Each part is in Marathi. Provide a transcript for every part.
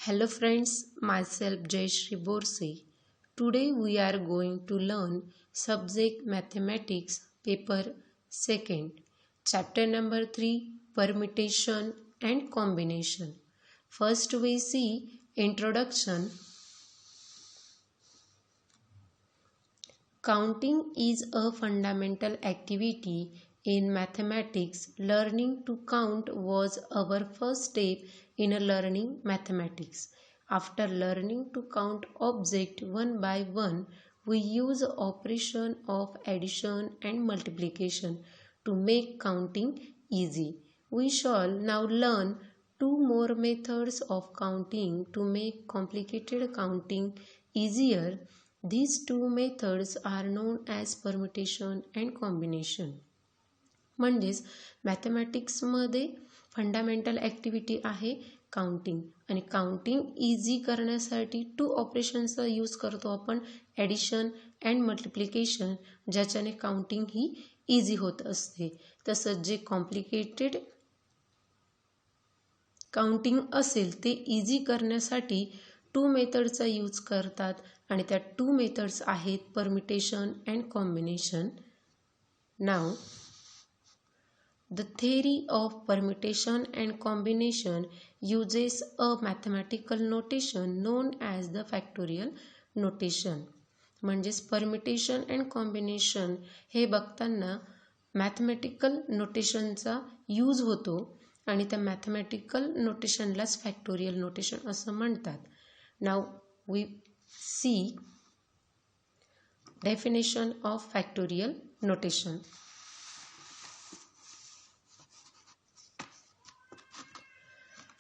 Hello friends, myself Jayashree Borse. Today we are going to learn subject mathematics paper 2nd, chapter number 3, permutation and combination. First we see introduction. Counting is a fundamental activity in mathematics. Learning to count was our first step in learning mathematics. After learning to count objects one by one, we use operation of addition and multiplication to make counting easy. We shall now learn two more methods of counting to make complicated counting easier. These two methods are known as permutation and combination. म्हणजेच मॅथमॅटिक्समध्ये फंडामेंटल ॲक्टिव्हिटी आहे काउंटिंग आणि काउंटिंग इझी करण्यासाठी टू ऑपरेशनचा यूज करतो आपण ॲडिशन अँड मल्टिप्लिकेशन, ज्याच्याने काउंटिंग ही इझी होत असते. तसंच जे कॉम्प्लिकेटेड काउंटिंग असेल ते इझी करण्यासाठी टू मेथडचा यूज करतात आणि त्या टू मेथड्स आहेत permutation and combination. Now The theory of permutation and combination uses a mathematical notation known as the factorial notation. म्हणजेच परम्युटेशन अँड कॉम्बिनेशन हे बघताना मॅथमॅटिकल नोटेशनचा यूज होतो आणि त्या मॅथमॅटिकल नोटेशनलाच फॅक्टोरियल नोटेशन असं म्हणतात. Now we see definition of factorial notation.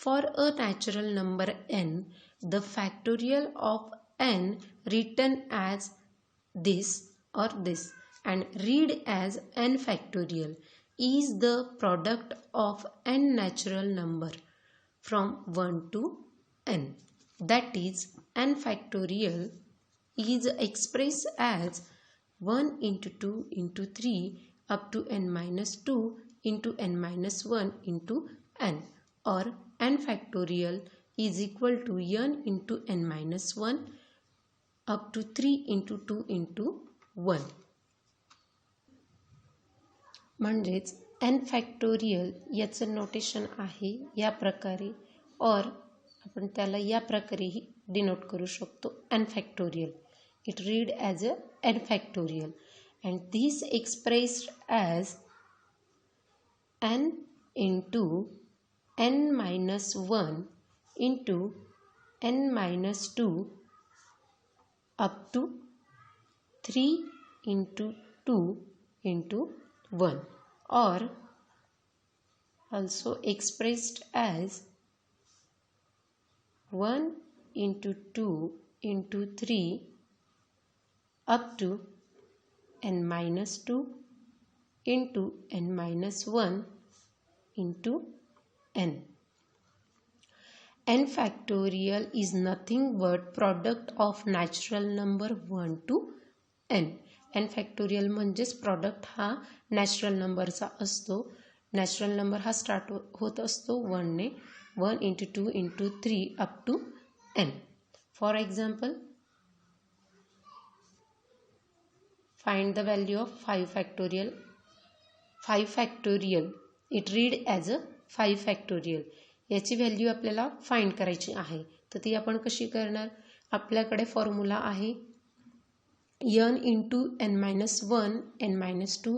For a natural number n, the factorial of n written as this or this and read as n factorial is the product of n natural number from 1 to n. That is, n factorial is expressed as 1 into 2 into 3 up to n minus 2 into n minus 1 into n, or n factorial is equal to n into n minus 1 up to 3 into 2 into 1. म्हणजेच n फॅक्टोरियल याचं नोटेशन आहे या प्रकारे, और आपण त्याला या प्रकारेही डिनोट करू शकतो n factorial. It read as a n factorial and this expressed as n into n minus 1 into n minus 2 up to 3 into 2 into 1, or also expressed as 1 into 2 into 3 up to n minus 2 into n minus 1 into n. n factorial is nothing but product of natural number 1 to n. n factorial म्हणजेच प्रॉडक्ट हा नॅचरल नंबरचा असतो. नॅचरल नंबर हा स्टार्ट होत असतो 1 ने. 1 into 2 into 3 up to n. For example, find the value of 5 factorial. 5 factorial, it read as a 5 factorial. याची व्हॅल्यू आपल्याला फाइंड करायची आहे. तर ती आपण कशी करणार? आपल्याकडे फॉर्म्युला आहे n into n minus 1 n minus 2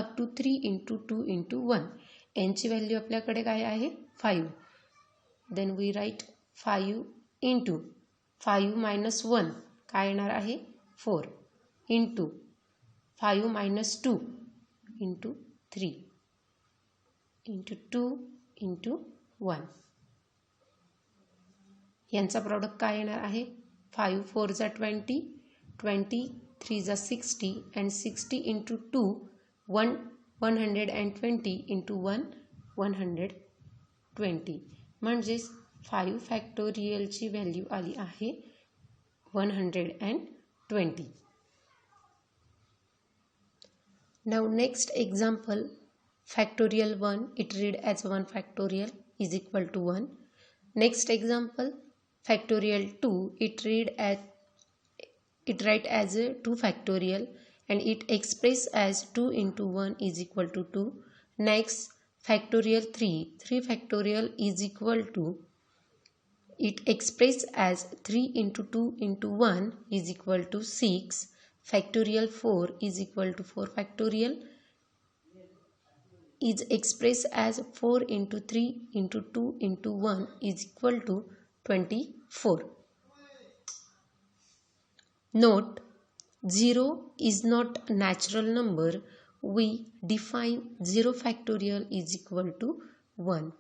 up to 3 into 2 into 1. nची व्हॅल्यू आपल्याकडे काय आहे? 5. Then we write 5 into 5 minus 1 काय येणार आहे? 4 into 5 minus 2 into 3 into 2 into 1. यांचा प्रॉडक्ट काय येणार आहे? 5 4 जा 20, 20 3 जा 60 अँड 60 इंटू 2 120 इंटू 1 120. म्हणजेच 5 फॅक्टोरियलची व्हॅल्यू आली आहे 120. Now next example. Factorial 1, it read as 1 factorial is equal to 1. Next example, factorial 2, it write as a 2 factorial and it express as 2 into 1 is equal to 2. Next, factorial 3 factorial is equal to, it express as 3 into 2 into 1 is equal to 6. Factorial 4 is equal to 4 factorial is expressed as 4 into 3 into 2 into 1 is equal to 24. Note, 0 is not a natural number. We define 0 factorial is equal to 1.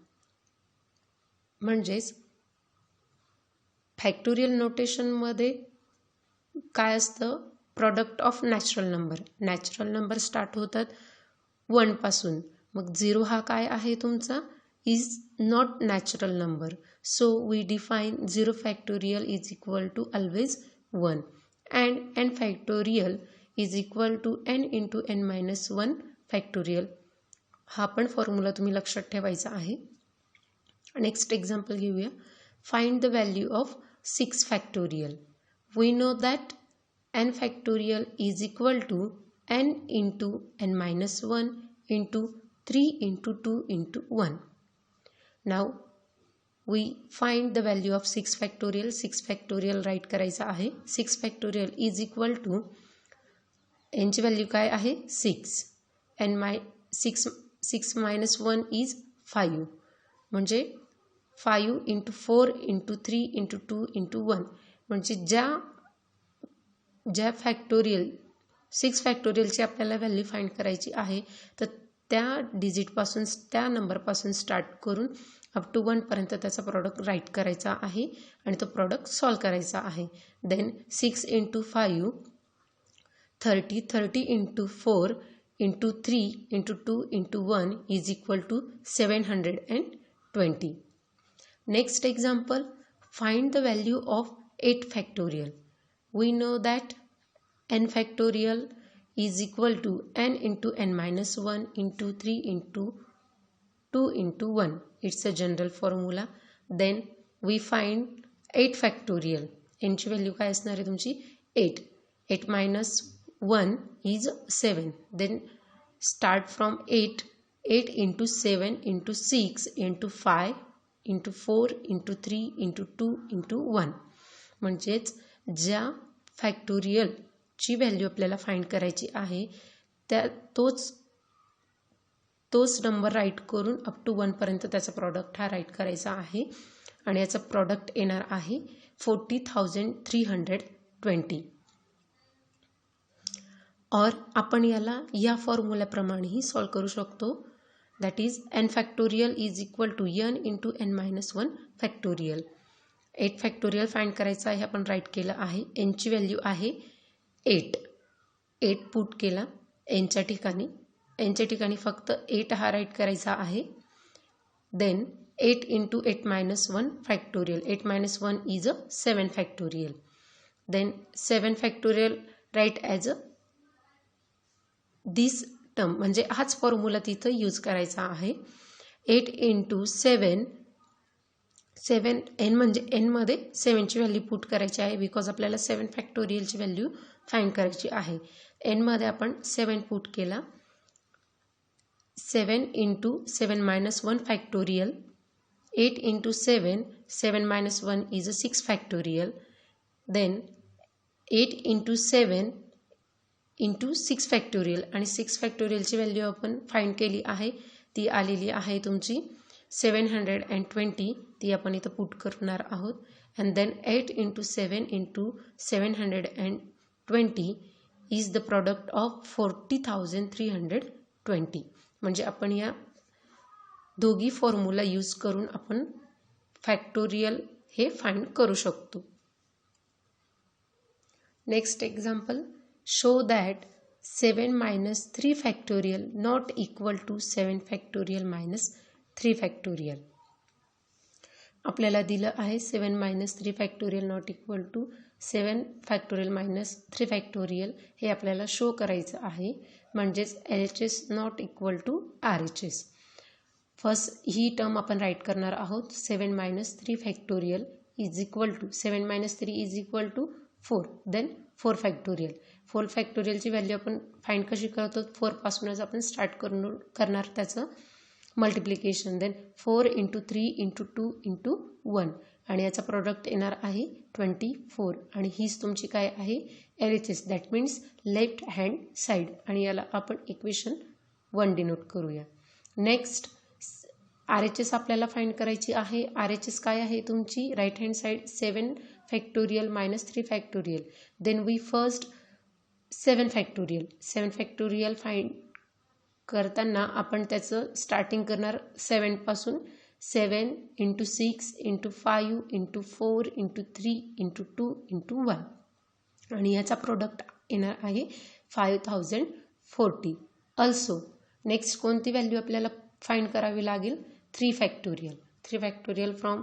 म्हणजेच फॅक्टोरियल नोटेशनमध्ये काय असतं, product of natural number start होतात 1 पासून. मग 0 हा काय आहे तुमचा, is not natural number. So we define 0 factorial is equal to always 1 and n factorial is equal to n into n minus 1 factorial. हा पण फॉर्म्युला तुम्ही लक्षात ठेवायचा आहे. नेक्स्ट एक्झाम्पल घेऊया. Find the value of 6 factorial. We know that n factorial is equal to n into n minus 1 into 3 into 2 into 1. Now we find the value of 6 factorial. 6 factorial right करायचा आहे. 6 factorial is equal to n ची व्हॅल्यू काय आहे 6 and 6 minus 1 is 5 म्हणजे 5 into 4 into 3 into 2 into 1 म्हणजे ज्या फॅक्टोरियल 6 फॅक्टोरियलची आपल्याला व्हॅल्यू फाइंड करायची आहे तर त्या डिजिटपासून त्या नंबरपासून स्टार्ट करून अप टू 1 पर्यंत त्याचा प्रोडक्ट राईट करायचा आहे आणि तो प्रोडक्ट सॉल्व करायचा आहे. Then 6 into 5 30 into 4 into 3 into 2 into 1 is equal to 720. Next example, find the value of 8 factorial. We know that n factorial is equal to n into n minus 1 into 3 into 2 into 1. It's a general formula. Then we find 8 factorial. n ची व्हॅल्यू काय असणार आहे तुमची 8. 8 minus 1 is 7. Then start from 8. 8 into 7 into 6 into 5 into 4 into 3 into 2 into 1. म्हणजेच ज्या फॅक्टोरियलची व्हॅल्यू आपल्याला फाइंड करायची आहे त्या तोच नंबर राईट करून अप टू 1 पर्यंत त्याचा प्रोडक्ट हा राईट करायचा आहे आणि याचा प्रोडक्ट येणार आहे 40,320. और आपण याला या फॉर्म्युल्याप्रमाणेही सॉल्व करू शकतो. That is n factorial is equal to n into n minus 1 factorial. 8 factorial find करायचा आहे आपण राईट केलं आहे. n ची व्हॅल्यू आहे 8 पुट केला nच्या ठिकाणी फक्त 8 हा राईट करायचा आहे. Then 8 into 8 minus 1 factorial. 8 minus 1 is 7 factorial. Then 7 factorial write as this term म्हणजे हाच फॉर्म्युला तिथं यूज करायचा आहे. 8 इंटू 7 n म्हणजे n मध्ये 7ची व्हॅल्यू पुट करायची आहे बिकॉज आपल्याला 7 फॅक्टोरियलची व्हॅल्यू फाइंड करायची आहे. n मध्ये आपण 7 पुट केला. 7 into 7 minus 1 factorial. 8 into 7 minus 1 is 6 factorial. Then 8 into 7 into 6 factorial आणि 6 फॅक्टोरियलची व्हॅल्यू आपण फाइंड केली आहे. ती आलेली आहे तुमची 720. ती आपण इथं पुट करणार आहोत. And then 8 into 7 into 720 is the product of 40,320. म्हणजे आपण या दोघी फॉर्म्युला यूज करून आपण फॅक्टोरियल हे फाइंड करू शकतो. Next example, show that 7 minus 3 factorial not equal to 7 factorial minus 3 factorial. आपल्याला दिलं आहे 7 minus 3 factorial not equal to 7 factorial minus 3 factorial. हे आपल्याला शो करायचं आहे म्हणजेच LHS not equal to RHS. First he term आपण राईट करणार आहोत. 7 minus 3 factorial is equal to 7 minus 3 is equal to 4. Then 4 factorial. 4 factorialची value आपण फाइंड कशी करतो, 4 पासूनच आपण स्टार्ट करणार त्याचं मल्टिप्लिकेशन. देन 4 × 3 × 2 × 1 आणि याचा प्रोडक्ट येणार आहे 24 आणि हीच तुमची काय आहे LHS, that means left hand side आणि याला आपण इक्वेशन 1 डिनोट करूया. नेक्स्ट RHS आपल्याला फाइंड करायची आहे. RHS काय आहे तुमची right hand side 7 factorial minus 3 factorial. Then we first 7 factorial. 7 factorial find करताना आपण त्याचं स्टार्टिंग करणार 7 पासून. 7 × 6 × 5 × 4 × 3 × 2 × 1 आणि याचा प्रोडक्ट येणार आहे 5040. ऑल्सो नेक्स्ट कोणती व्हॅल्यू आपल्याला फाइंड करावी लागेल 3 factorial. 3 factorial from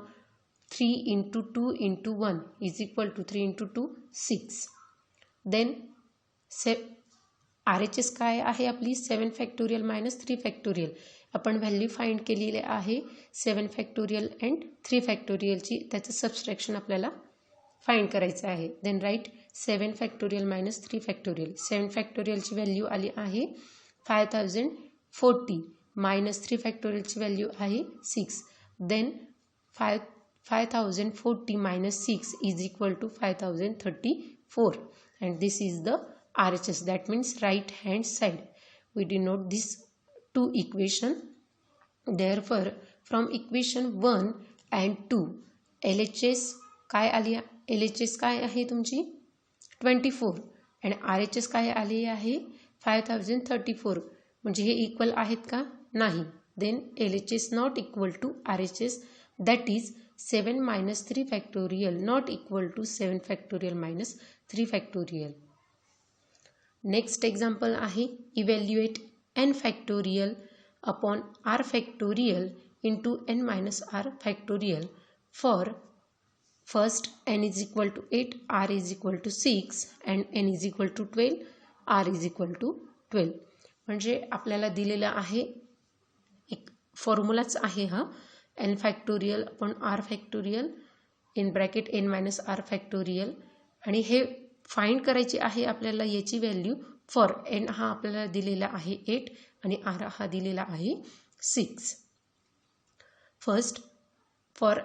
3 × 2 × 1 is equal to 3 × 2 6. Then RHS काय आहे आपली 7 फॅक्टोरियल मायनस 3 फॅक्टोरियल. आपण व्हॅल्यू फाइंड केलेली आहे 7 फॅक्टोरियल अँड 3 फॅक्टोरियलची, त्याचं सबस्ट्रॅक्शन आपल्याला फाइंड करायचं आहे. Then write 7 factorial minus 3 factorial. 7 फॅक्टोरियलची व्हॅल्यू आली आहे 5040 मायनस 3 फॅक्टोरियलची व्हॅल्यू आहे 6. Then 5040 minus 6 is equal to 5034 and this is the RHS, that means right hand side. We denote this two equation. Therefore from equation 1 and 2 LHS काय आली, LHS काय आहे तुमची 24 and RHS काय आली आहे 5034. म्हणजे हे इक्वल आहेत का नाही. then LHS not equal to RHS, that is 7 minus 3 factorial not equal to 7 factorial minus 3 factorial. Next example आहे evaluate n factorial upon r factorial into n minus r factorial for first n is equal to 8, r is equal to 6 and n is equal to 12, r is equal to 12. म्हणजे आपल्याला दिलेला आहे एक फॉर्म्युलाच आहे हा n factorial upon r factorial in bracket n minus r factorial आणि हे फाइंड करायची आहे आपल्याला याची व्हॅल्यू फॉर n हा आपल्याला दिलेला आहे 8 आणि r हा दिलेला आहे 6. First for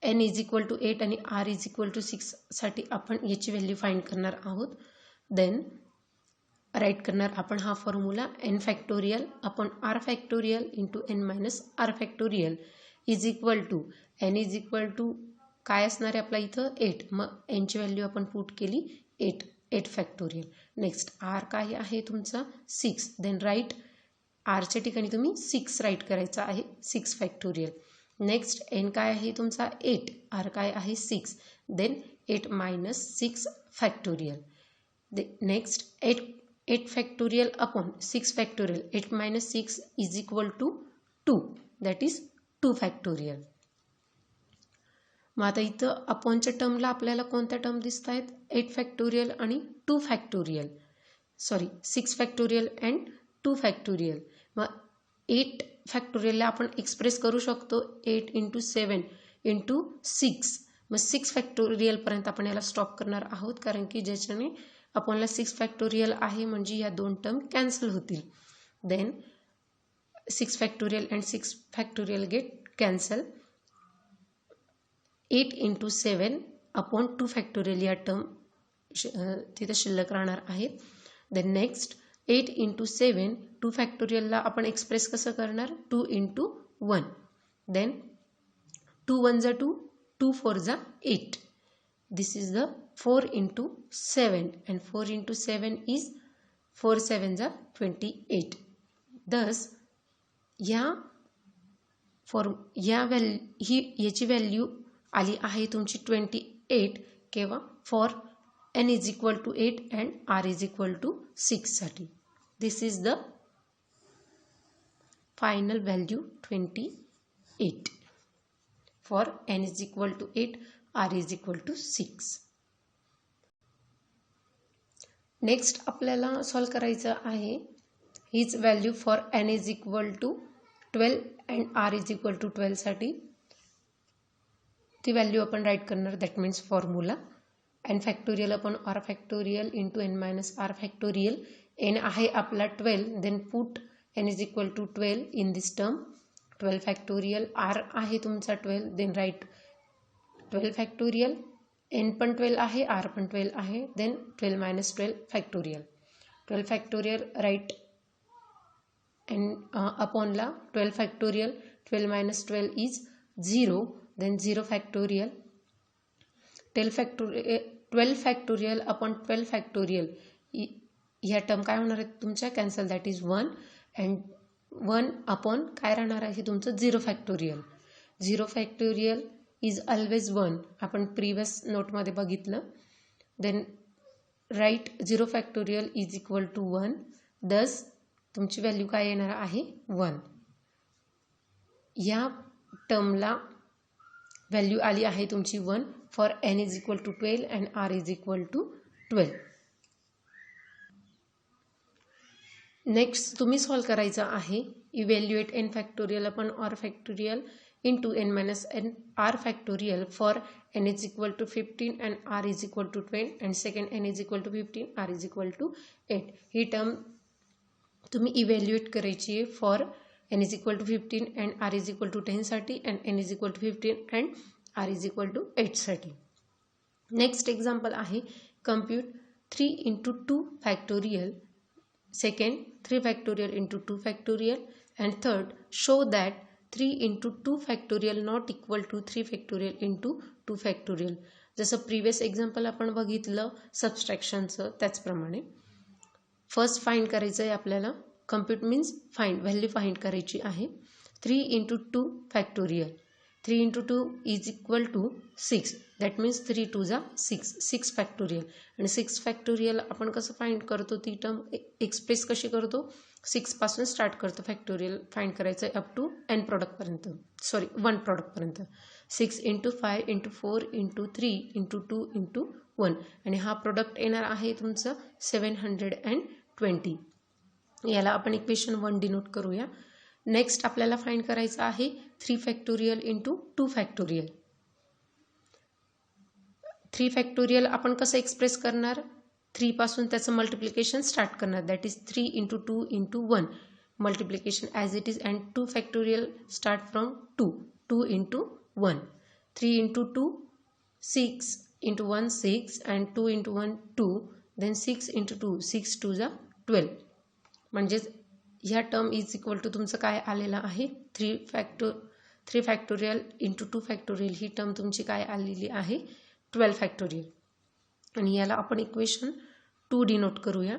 n is equal to 8 आणि r इज इक्वल टू 6 साठी आपण याची व्हॅल्यू फाइंड करणार आहोत. देन राईट करणार आपण हा formula n factorial upon r factorial into n minus r factorial is equal to n is equal to काय असणार आहे आपला इथं 8. मग nची व्हॅल्यू आपण पुट केली 8 फॅक्टोरियल. नेक्स्ट r काय आहे तुमचा 6. देन राईट rच्या ठिकाणी तुम्ही 6 राईट करायचा आहे 6 फॅक्टोरियल. नेक्स्ट n काय आहे तुमचा 8, r काय आहे 6. Then 8 minus 6 factorial. Next 8 factorial upon 6 factorial. 8 minus 6 is equal to 2, that is 2 factorial. मग आता इथं अपॉनच्या टर्मला आपल्याला कोणत्या टर्म दिसत आहेत 8 फॅक्टोरियल आणि 2 factorial, sorry 6 factorial and 2 factorial. मग 8 फॅक्टोरियलला आपण एक्सप्रेस करू शकतो 8 × 7 × 6. मग 6 फॅक्टोरियलपर्यंत आपण याला स्टॉप करणार आहोत कारण की ज्याच्याने अपॉनला 6 फॅक्टोरियल आहे म्हणजे या दोन टर्म कॅन्सल होतील. Then 6 factorial and 6 factorial get cancel. 8 × 7 upon 2 factorial या टर्म तिथे शिल्लक राहणार आहेत. देन नेक्स्ट 8 × 7 2 फॅक्टोरियलला आपण एक्सप्रेस कसं करणार 2 × 1. देन 2 1 जा 2, 2 4 जा 8. दिस इज द 4 × 7 and 4 × 7 is 4 7 जा 28. thus याची व्हॅल्यू आली आहे तुमची 28 केव्हा for n is equal to 8 and r is equal to 6 साठी. This is the final value 28 for n is equal to 8, r is equal to 6. Next आपल्याला सॉल्व करायचं आहे हीच value for n is equal to 12 and r is equal to 12 साठी. ती व्हॅल्यू आपण राईट करणार, that means formula n factorial upon r factorial into n minus r factorial. n आहे आपला 12, then put n is equal to 12 in this term. 12 factorial, r आहे तुमचा 12, देन राईट 12 फॅक्टोरियल. n पण 12 आहे, r पण 12 आहे, then 12 minus 12 factorial. 12 factorial write n upon ला 12 factorial. 12 minus 12 is 0, then 0 factorial. 12 factorial upon 12 factorial ह्या टर्म काय होणार आहे तुमच्या cancel, that is 1 and 1 upon काय राहणार आहे तुमचं 0 फॅक्टोरियल. 0 फॅक्टोरियल इज ऑलवेज 1, आपण प्रिव्हियस नोटमध्ये बघितलं. Then write 0 factorial is equal to 1, thus तुमची व्हॅल्यू काय येणार आहे 1. या टर्मला व्हॅल्यू आली आहे तुमची 1 for n is equal to 12 and r is equal to 12. Next तुम्ही सॉल्व करायचं आहे. Evaluate n factorial upon r factorial into n minus n r factorial for n is equal to 15 and r is equal to 10 and second n is equal to 15, r is equal to 8. ही टर्म तुम्ही इव्हॅल्युएट करायची आहे for n is equal to 15 and r is equal to 10 साठी and n is equal to 15 and r is equal to 8 साठी. नेक्स्ट एक्झाम्पल आहे compute 3 into 2 factorial, second 3 factorial into 2 factorial and third show that 3 into 2 factorial not equal to 3 factorial into 2 factorial. जसं प्रिव्हियस एक्झाम्पल आपण बघितलं सबस्ट्रॅक्शनचं त्याचप्रमाणे फर्स्ट फाइंड करायचं आहे आपल्याला. Compute means find, value find करायची आहे. 3 into 2 factorial. 3 into 2 is equal to 6, that means 3 2 जा 6, 6 फॅक्टोरियल. आणि 6 फॅक्टोरियल आपण कसं फाइंड करतो, ती टर्म एक्सप्रेस कशी करतो, 6 पासून स्टार्ट करतो फॅक्टोरियल फाइंड करायचं आहे अप टू n प्रॉडक्टपर्यंत, सॉरी 1 प्रॉडक्टपर्यंत. 6 into 5 into 4 into 3 into 2 into 1 आणि हा प्रोडक्ट येणार आहे तुमचं 720. याला आपण इक्वेशन 1 डिनोट करूया. नेक्स्ट आपल्याला फाइंड करायचं आहे 3 फॅक्टोरियल इंटू 2 फॅक्टोरियल. 3 फॅक्टोरियल आपण कसं एक्सप्रेस करणार, 3 पासून त्याचं मल्टिप्लिकेशन स्टार्ट करणार, that is 3 into 2 into 1 multiplication as it is and 2 factorial start from 2, 2 into 1. 3 into 2 6 into 1 6 and 2 into 1 2, then 6 into 2 6 2 जा 12. म्हणजेच ह्या टर्म इज इक्वल टू तुमचं काय आलेलं आहे 3 फॅक्टोरियल इंटू 2 फॅक्टोरियल. ही टर्म तुमची काय आलेली आहे 12 फॅक्टोरियल. आणि याला आपण इक्वेशन 2 डिनोट करूया.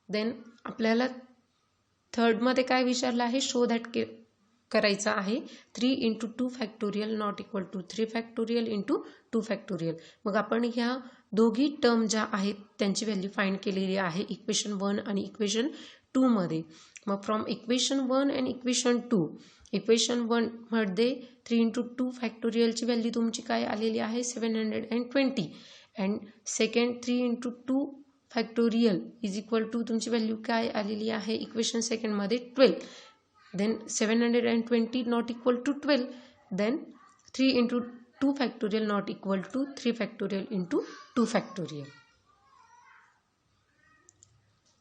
देन आपल्याला थर्डमध्ये काय विचारलं आहे, शो दॅट करायचं आहे 3 into 2 factorial not equal to 3 factorial into 2 factorial. मग आपण ह्या दोघी टर्म ज्या आहेत त्यांची व्हॅल्यू फाइंड केलेली आहे इक्वेशन 1 आणि इक्वेशन 2 मध्ये. मग from equation 1 and equation 2, equation 1 मध्ये 3 into 2 फॅक्टोरियलची व्हॅल्यू तुमची काय आलेली आहे 720 and second 3 into 2 factorial is equal to तुमची व्हॅल्यू काय आलेली आहे इक्वेशन सेकंडमध्ये 12. Then 720 not equal to 12, then 3 into 2 factorial not equal to 3 factorial into 2 factorial.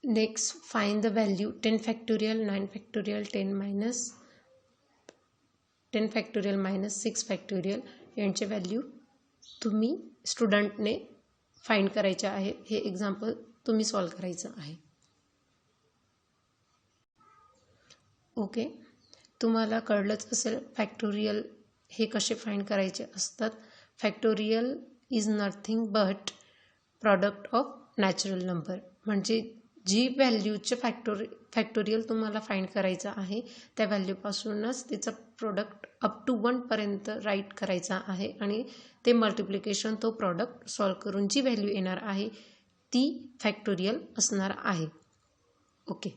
Next find the value 10 factorial, 9 factorial, 10 factorial minus 6 factorial यांचे व्हॅल्यू तुम्ही स्टुडंटने फाइंड करायचे आहे. हे एक्झाम्पल तुम्ही सॉल्व करायचं आहे. ओके, तुम्हाला कळलंच असेल फॅक्टोरियल हे कसे फाइंड करायचे असतात. Factorial is nothing but product of natural number. म्हणजे जी व्हॅल्यूचे फॅक्टोरियल तुम्हाला फाइंड करायचं आहे त्या व्हॅल्यूपासूनच तिचं प्रोडक्ट अप टू 1 पर्यंत राईट करायचा आहे आणि ते मल्टिप्लिकेशन तो प्रॉडक्ट सॉल्व करून जी व्हॅल्यू येणार आहे ती फॅक्टोरियल असणार आहे. ओके.